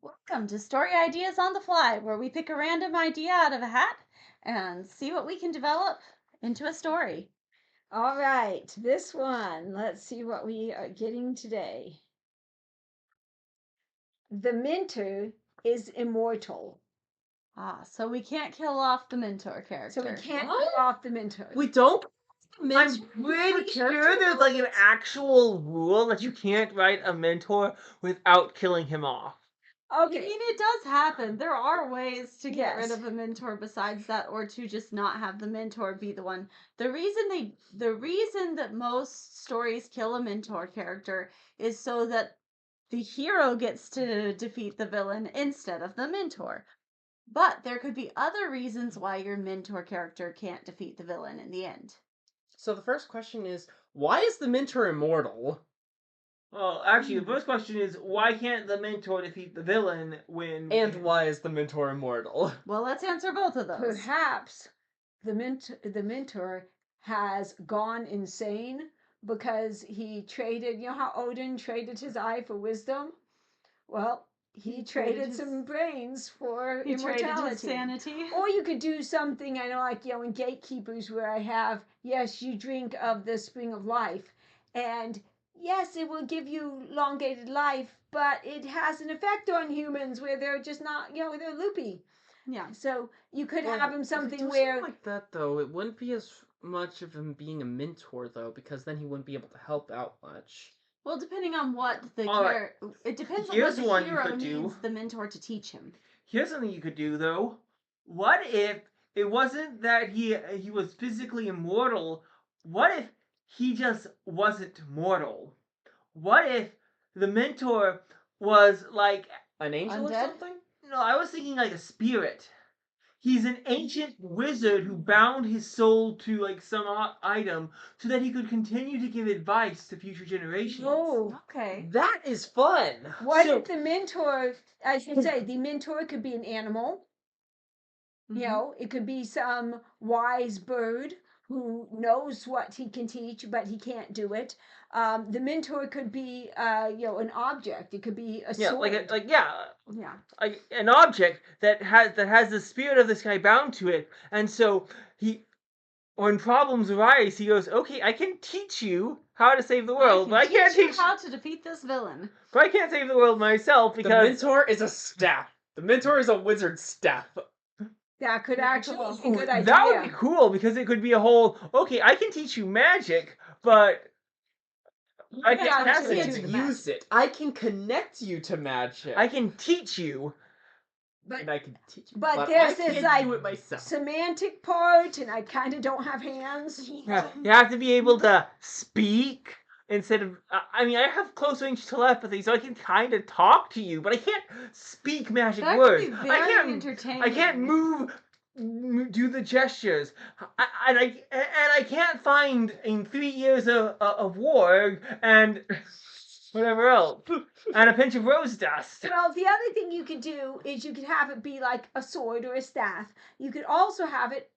Welcome to Story Ideas on the Fly, where we pick a random idea out of a hat and see what we can develop into a story. All right, this one. Let's see what we are getting today. The mentor is immortal. So we can't kill off the mentor character. So we can't What? kill off the mentor. We don't. I'm pretty sure there's like an actual rule that you can't write a mentor without killing him off. Okay. I mean, it does happen. There are ways to get rid Yes. of a mentor besides that, or to just not have the mentor be the one. The reason that most stories kill a mentor character is so that the hero gets to defeat the villain instead of the mentor. But there could be other reasons why your mentor character can't defeat the villain in the end. So the first question is, why is the mentor immortal? Well, actually, the first question is why can't the mentor defeat the villain when? And why is the mentor immortal? Well, let's answer both of those. Perhaps the mentor has gone insane because he traded. You know how Odin traded his eye for wisdom? Well, he traded some brains for He traded immortality. his sanity. Or you could do something, I know, like, in Gatekeepers, where I have, yes, you drink of the spring of life, and yes, it will give you elongated life, but it has an effect on humans where they're just not, they're loopy. Yeah. So you could have him If something it does where, like that, though, it wouldn't be as much of him being a mentor, though, because then he wouldn't be able to help out much. Well, depending on what the Alright. it depends on Here's what the one you hero could do. needs the mentor to teach him. Here's something you could do though. What if it wasn't that he was physically immortal? What if he just wasn't mortal? What if the mentor was like An angel or Undead? something? no, I was thinking like a spirit. He's an ancient wizard who bound his soul to like some item so that he could continue to give advice to future generations. oh, Okay. That is fun! what So- if the mentor, I should say, the mentor could be an animal. It could be some wise bird who knows what he can teach, but he can't do it. The mentor could be, an object. It could be a Yeah, sword. Yeah. like an object that has the spirit of this guy bound to it, and so when problems arise, he goes, "Okay, I can teach you how to save the world, but I can't you teach how to defeat this villain." but I can't save the world myself The because mentor is a staff. The mentor is a wizard staff. That could actually be a good idea. that would be cool because it could be a whole. Okay, I can teach you magic, but I Yeah, can't that's pass what it. it to is. you. Use it. I can connect you to magic. I can teach you. and I can teach you. But I there's this, can't like, do it myself. semantic part, and I kind of don't have hands. You have to be able to speak instead of. I mean, I have close range telepathy, so I can kind of talk to you, but I can't speak magic That words. could be very I can't. entertaining. I can't move, do the gestures, and I can't find in 3 years of war and whatever else, and a pinch of rose dust. Well, the other thing you could do is you could have it be like a sword or a staff. You could also have it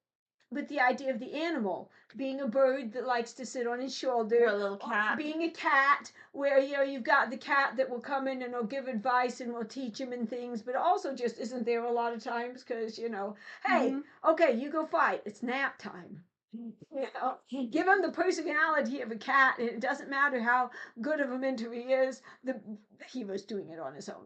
with the idea of the animal being a bird that likes to sit on his shoulder, Or a little cat. being a cat where you've got the cat that will come in and will give advice and will teach him and things, but also just isn't there a lot of times because hey, okay, you go fight, it's nap time. Give him the personality of a cat, and it doesn't matter how good of a mentor he is. He was doing it on his own.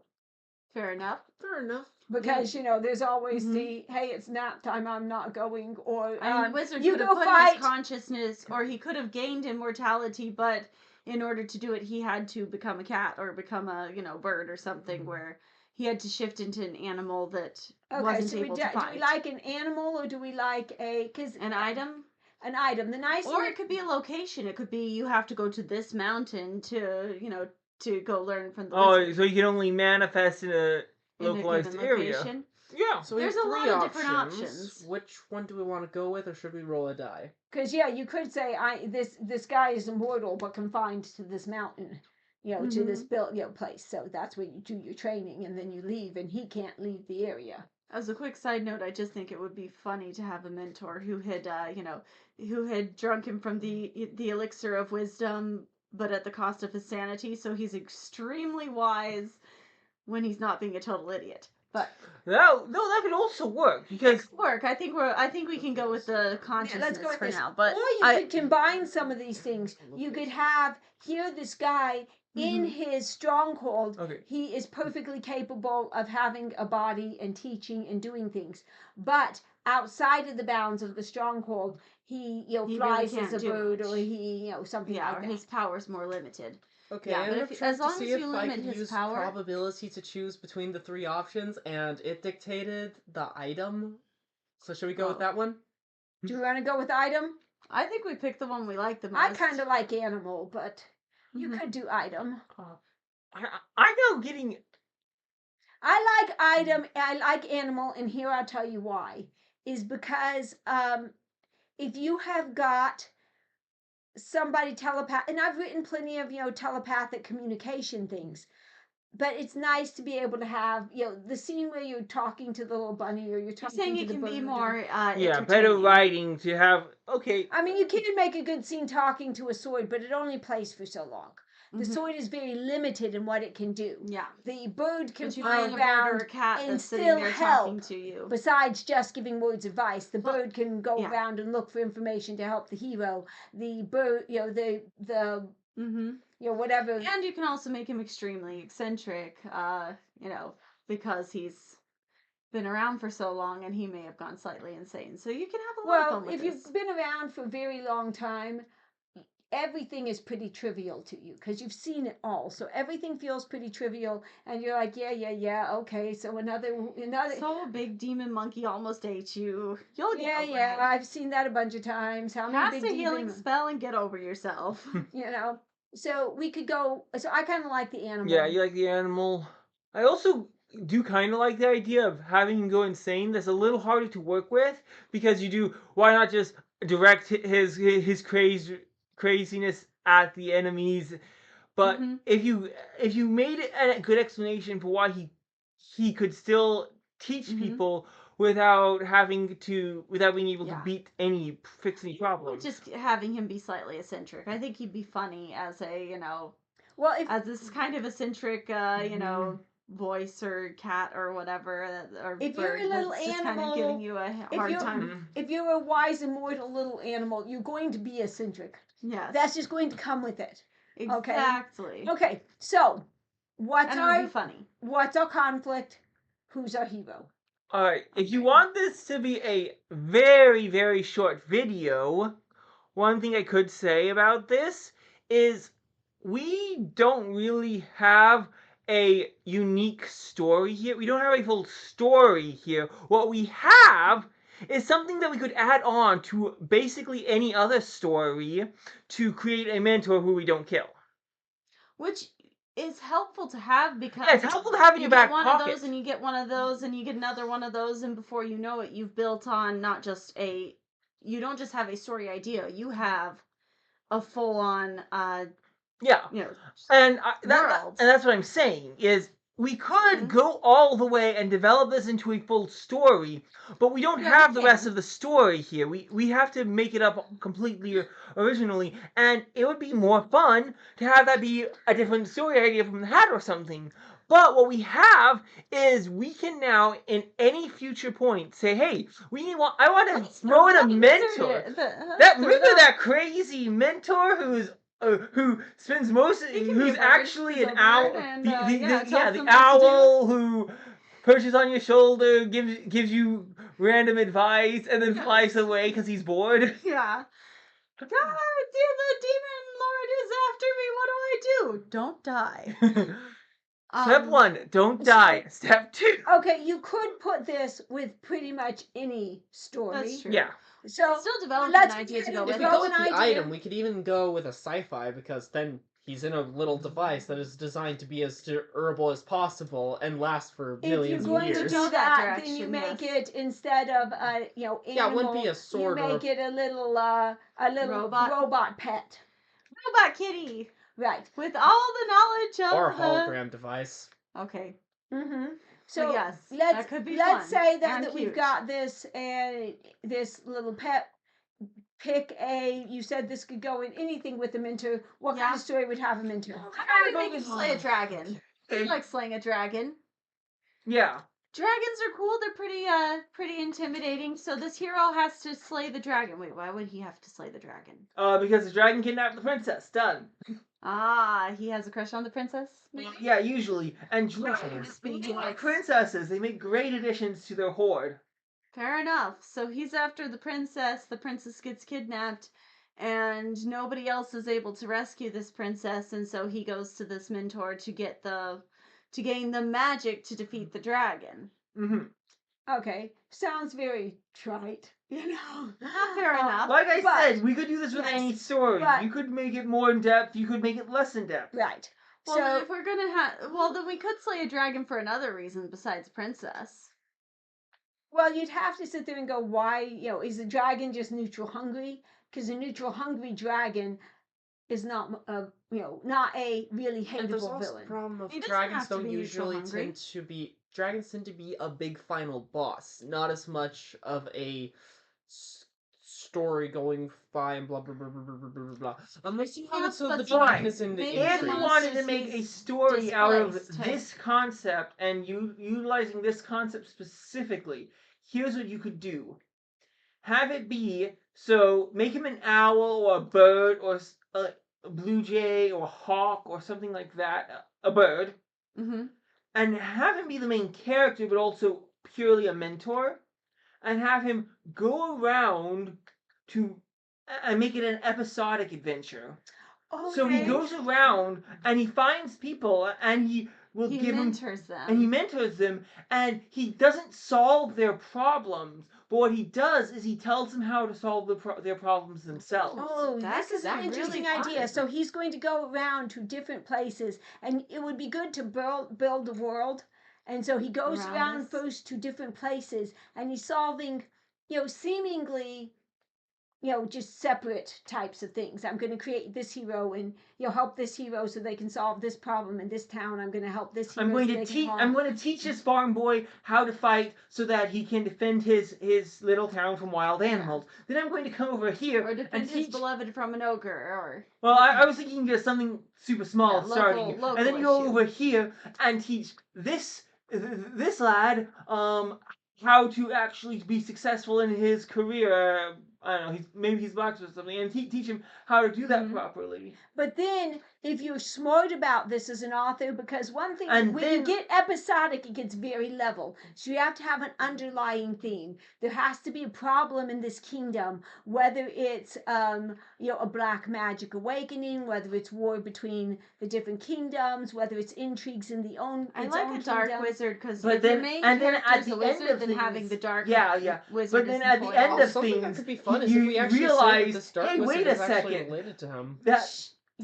Fair enough. Fair enough. Because there's always the hey, it's nap time, I'm not going, or I mean, the wizard you could have go put fight. his consciousness, or he could have gained immortality, but in order to do it, he had to become a cat or become a bird or something where he had to shift into an animal that wasn't so able to fight. do we like an animal or do we like an item? An item. The nice Or thing, it could be a location. It could be you have to go to this mountain to to go learn from the Oh, wizard so you can only manifest in a in a localized given area. location. Yeah. So we There's have a three lot of different options. Which one do we want to go with, or should we roll a die? because you could say this guy is immortal but confined to this mountain, to this built place. So that's where you do your training, and then you leave, and he can't leave the area. As a quick side note, I just think it would be funny to have a mentor who had, who had drunk him from the elixir of wisdom, but at the cost of his sanity. So he's extremely wise when he's not being a total idiot. But that could also work because it could work. I think we can go with the consciousness Let's go with for this. now. But Or you could combine some of these things. You could have here this guy in his stronghold. Okay. He is perfectly capable of having a body and teaching and doing things. But outside of the bounds of the stronghold, he He flies really as a can't do bird, much. or he something yeah, like or that. his power's more limited. Okay, Yeah, I but ended up if- trying as to long see as you if I limit could his use power- probability to choose between the 3 options, and it dictated the item. So should we go with Oh. that one? Do you want to go with item? I think we picked the one we like the most. I kind of like animal, but you Mhm. could do item. I know getting I like item, I like animal, and here I'll tell you why. Is because if you have got somebody telepath, and I've written plenty of telepathic communication things, but it's nice to be able to have the scene where you're talking to the little bunny, or you're You're talking saying to it the can be bird, more better entertaining. writing to have. Okay, I mean, you can make a good scene talking to a sword, but it only plays for so long. The Mhm. sword is very limited in what it can do. Yeah. The bird can But you fly find a bird or a around cat and that's sitting still there help. talking to you. Besides just giving words of advice, the Well, bird can go yeah. around and look for information to help the hero. The bird, the Mm-hmm. whatever. And you can also make him extremely eccentric, because he's been around for so long and he may have gone slightly insane. So you can have a lot of Well, fun with if this. you've been around for a very long time, everything is pretty trivial to you because you've seen it all. So everything feels pretty trivial, and you're like, yeah, okay. So another. So a big demon monkey almost ate you. You'll get over Yeah, it. I've seen that a bunch of times. How many Cast big a healing demon? spell and get over yourself. So we could go. So I kind of like the animal. yeah, you like the animal. I also do kind of like the idea of having him go insane. That's a little harder to work with because you do. Why not just direct his craziness at the enemies? But Mhm. if you made it a good explanation for why he could still teach Mhm. people without being able to Yeah. fix any problems. Just having him be slightly eccentric. I think he'd be funny as a, Well, if as this kind of eccentric, voice or cat or whatever, or If you're bird a little that's just kind of animal, giving you a hard you're- time. if you're a wise, immortal little animal, you're going to be eccentric. Yes. That's just going to come with it. Exactly. Okay, so And it would be funny. what's our conflict? Who's our hero? Alright, if you want this to be a very, very short video, one thing I could say about this is we don't really have a unique story here. We don't have a full story here. What we have is something that we could add on to basically any other story to create a mentor who we don't kill. Which is helpful to have because Yeah, it's helpful to have in you your get back one pocket. of those and you get one of those and you get another one of those, and before you know it, you've built on not just you don't just have a story idea, you have a full on Yeah. And world. that's what I'm saying is we could Mhm. go all the way and develop this into a full story, but we don't Yeah, have we the rest can. of the story here. We have to make it up completely originally, and it would be more fun to have that be a different story idea from the hat or something. But what we have is we can now, in any future point, say, "Hey, I want to throw in a mentor." Remember that crazy mentor who spends who's actually an owl, the owl who perches on your shoulder, gives you random advice, and then flies away because he's bored. Yeah. God, the demon lord is after me. What do I do? Don't die. Step 1, don't die. Step 2. Okay, you could put this with pretty much any story. That's true. Yeah. So still develop let's an idea to get go into If with we it. go with the idea. item, we could even go with a sci-fi, because then he's in a little device that is designed to be as durable as possible and last for If you're millions of going years. to Go do that that, then you direction, make yes. it instead of a animal. Yeah, it wouldn't be a sword You or make it a little robot pet. Robot kitty. Right. With all the knowledge of or a hologram device. Okay. Mm-hmm. So So yes, let's that could be let's fun say that and we've cute. got this this little pet pick you said this could go in anything with a mentor. What kind Yeah. of story would have a mentor? How about we make him slay a dragon? He likes slaying a dragon. Yeah. Dragons are cool. They're pretty intimidating. So this hero has to slay the dragon. Wait, why would he have to slay the dragon? Because the dragon kidnapped the princess. Done. Ah, he has a crush on the princess? Yeah, usually. And dragons, Speaking like princesses, they make great additions to their horde. Fair enough. So he's after the princess gets kidnapped, and nobody else is able to rescue this princess, and so he goes to this mentor to gain the magic to defeat the dragon. Mm-hmm. Okay, sounds very trite. Fair enough. Like I But- said, we could do this with yes, any story. but- You could make it more in depth. You could make it less in depth. Right. Well, then So if we're gonna then we could slay a dragon for another reason besides princess. well, you'd have to sit there and go, why? Is the dragon just neutral hungry? Because a neutral hungry dragon is not not a really And there's hateable also the villain. problem of He doesn't dragons have to don't be neutral usually hungry. dragons tend to be a big final boss, not as much of a story going fine, blah blah blah blah blah blah blah blah. Unless you have it Yes, so but the fine. dragon is in the Maybe If intrigue. you Unless wanted to make a he's story out of displaced, this concept and you utilizing this concept specifically, here's what you could do. Have it be so make him an owl or a bird or a blue jay or a hawk or something like that, a bird, Mm-hmm. and have him be the main character but also purely a mentor, and have him go around to and make it an episodic adventure. So he Okay. goes around and he finds people and he will He give them mentors them. and he mentors them and he doesn't solve their problems, but what he does is he tells them how to solve their problems themselves. Oh, That this is could an be interesting really idea. fun. So he's going to go around to different places, and it would be good to build the world. And so he goes Around around us. first to different places, and he's solving, seemingly, just separate types of things. I'm going to create this hero and help this hero so they can solve this problem in this town. I'm going to help this hero. I'm going so to they can teach. solve- I'm going to teach this farm boy how to fight so that he can defend his little town from wild animals. Then I'm going to come over here Or defend and his teach. beloved from an ogre, or Well, I was thinking just something super small Yeah, starting, local and then you go issue. over here and teach this lad how to actually be successful in his career. I don't know. Maybe he's boxer or something, and teach him how to do that Mhm. properly. But then, if you're smart about this as an author, because one thing, And when then- you get episodic, it gets very level. So you have to have an underlying theme. There has to be a problem in this kingdom, whether it's a black magic awakening, whether it's war between the different kingdoms, whether it's intrigues in the own. I its like own a dark kingdom. wizard because But if your then- main and then at character is the a end wizard, of then having things- the dark yeah. wizard But then is at the important. end of Something things, that could be fun is you if we actually say realize, that this dark hey, wizard wait a is actually second. related to him. That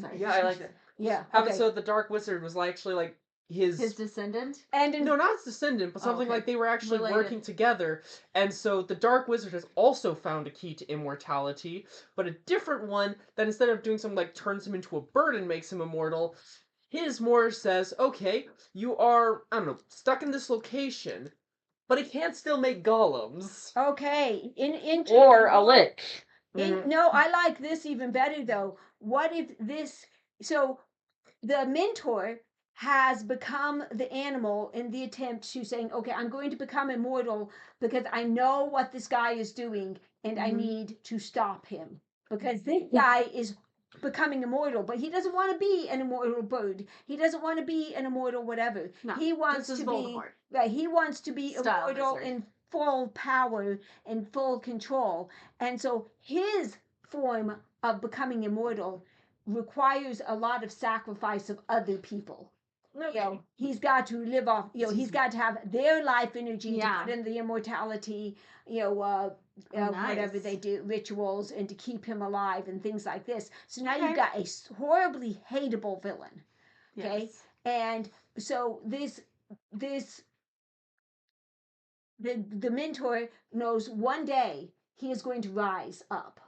Sorry. yeah, I like that. Yeah. Have Okay. it so the dark wizard was actually like his descendant. And in no, not his descendant, but Oh, something okay. like they were actually Related. working together. And so the Dark Wizard has also found a key to immortality, but a different one that instead of doing something like turns him into a bird and makes him immortal, his more says, okay, you are, I don't know, stuck in this location, but it can still make golems. okay. In Or a lick. Mhm. No, I like this even better though. What if this? So the mentor has become the animal in the attempt to saying, okay, I'm going to become immortal because I know what this guy is doing and I Mhm. need to stop him because this guy is becoming immortal, but he doesn't want to be an immortal bird. He doesn't want to be an immortal whatever. No, He wants this is to be Voldemort. right. He wants to be Style immortal wizard. in full power and full control. And so his form of becoming immortal requires a lot of sacrifice of other people. He's got to live off, he's got to have their life energy Yeah. to put in the immortality, nice. whatever they do, rituals, and to keep him alive and things like this. So now Okay. you've got a horribly hateable villain. Okay. Yes. And so the mentor knows one day he is going to rise up.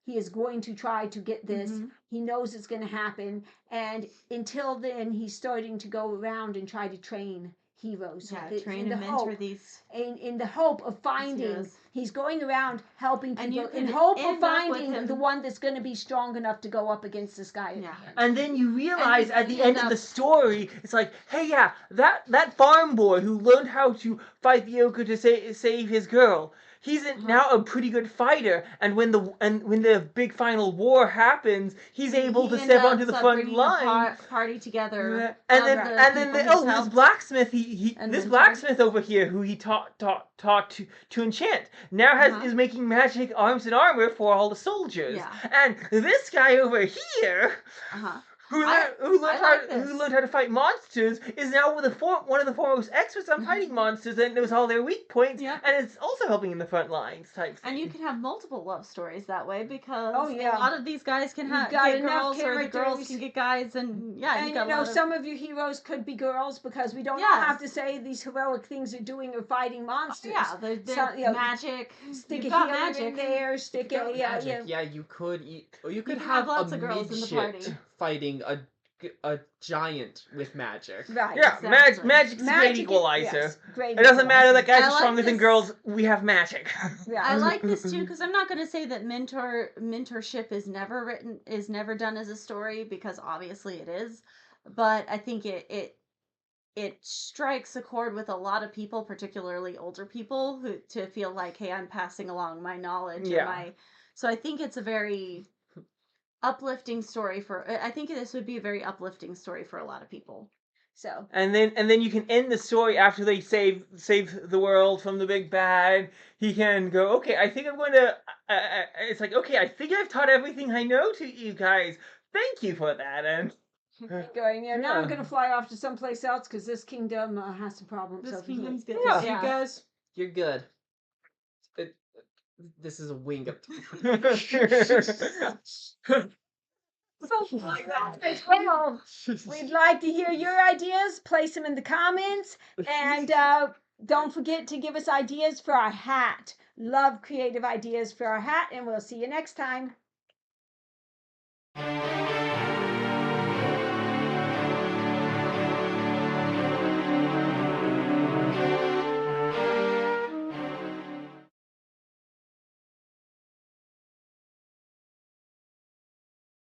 He is going to try to get this. Mhm. He knows it's going to happen. And until then, he's starting to go around and try to train heroes. Yeah, in train the and mentor hope, these. in the hope of finding heroes. He's going around helping And you people in could hope of end up with finding him- the one that's going to be strong enough to go up against this guy. Yeah. And then you realize you at could the end end of the up- story, it's like, hey, yeah, that farm boy who learned how to fight the ogre to save his girl, he's now a pretty good fighter. And when the big final war happens, he's able to step onto the front bringing line. the party together. And of then the and then people the, he's this helped. blacksmith and this mentored. blacksmith over here who he taught to enchant now is making magic arms and armor for all the soldiers. Yeah. And this guy over here who learned how to fight monsters is now one of the foremost experts on fighting monsters and knows all their weak points, Yeah. and it's also helping in the front lines type thing. And you can have multiple love stories that way because yeah. a lot of these guys can You've get got enough girls, or the girls characters. can get guys, and And you got you know, some of your heroes could be girls because we don't all Yes. have to say these heroic things they're doing or fighting monsters. Yeah, they're So, you know, magic. Stick You've a got healer magic. in there. Stick a Magic. Yeah, you could you could can have have lots a of girls in the midget party. fighting a giant with magic. Right. Yeah, Exactly. magic's a great Magic equalizer. yes, great It doesn't matter that guys I are like stronger than this. girls. We have magic. Yeah. I like this too because I'm not going to say that mentorship is never done as a story, because obviously it is, but I think it strikes a chord with a lot of people, particularly older people, who to feel like, hey, I'm passing along my knowledge Yeah. or my. So I think it's a very uplifting story I think this would be a very uplifting story for a lot of people. So And then you can end the story after they save the world from the big bad. He can go, okay, I think I'm going to. It's like, okay, I think I've taught everything I know to you guys. Thank you for that. And Going, now I'm Yeah. going to fly off to someplace else because this kingdom has some problems this over here. kingdom's good. Yeah. You guys, you're good. This is a wing up. Something like that. Well, we'd like to hear your ideas. Place them in the comments. And don't forget to give us ideas for our hat. Love creative ideas for our hat. And we'll see you next time.